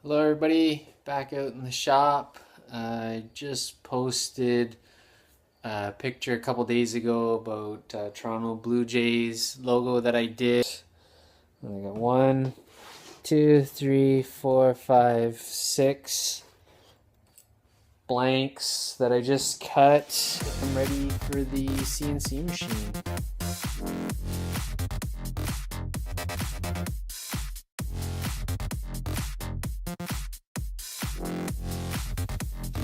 Hello everybody, back out in the shop. I just posted a picture a couple days ago about Toronto Blue Jays logo that I did. I got 1, 2, 3, 4, 5, 6 blanks that I just cut. I'm ready for the CNC machine.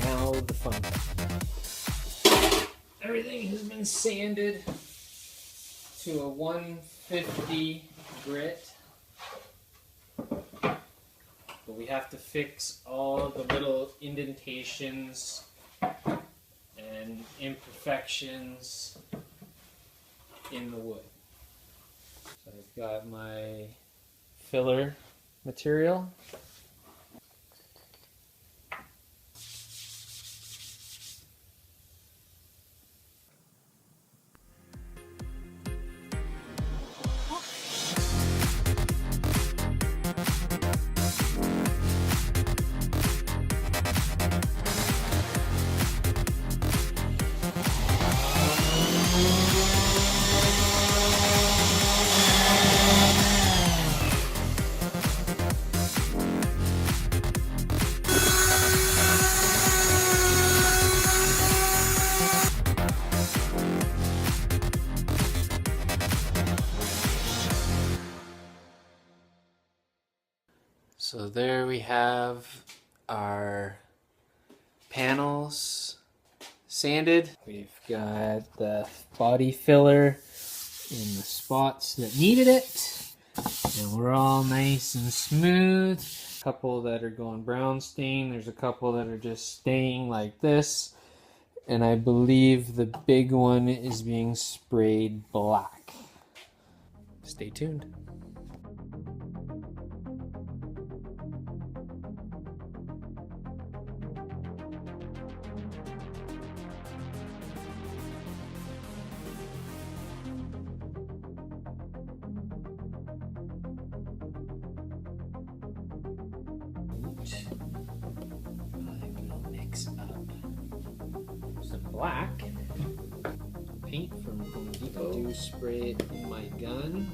Now the fun part. Everything has been sanded to a 150 grit, but we have to fix all the little indentations and imperfections in the wood. So I've got my filler material. So there we have our panels sanded. We've got the body filler in the spots that needed it. And we're all nice and smooth. A couple that are going brown stain. There's a couple that are just staying like this. And I believe the big one is being sprayed black. Stay tuned. I will mix up some black paint from Home Depot. Do spray it in my gun.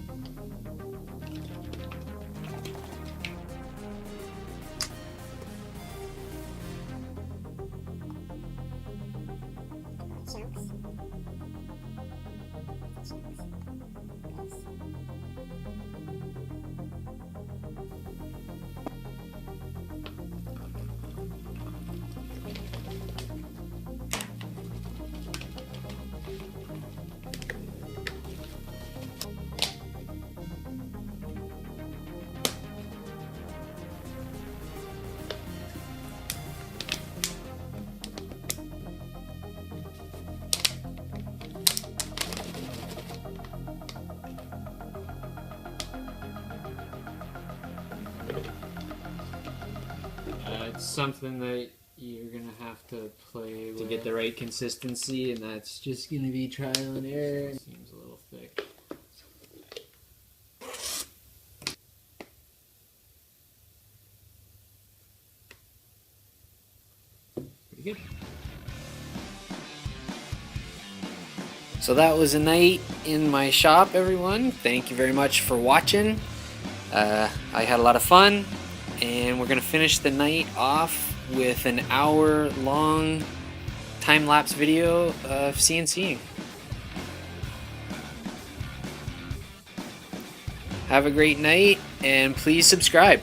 It's something that you're gonna have to play with to get the right consistency, and that's just gonna be trial and error. Seems a little thick. Pretty good. So that was a night in my shop, everyone. Thank you very much for watching. I had a lot of fun. And we're going to finish the night off with an hour-long time-lapse video of CNCing. Have a great night, and please subscribe.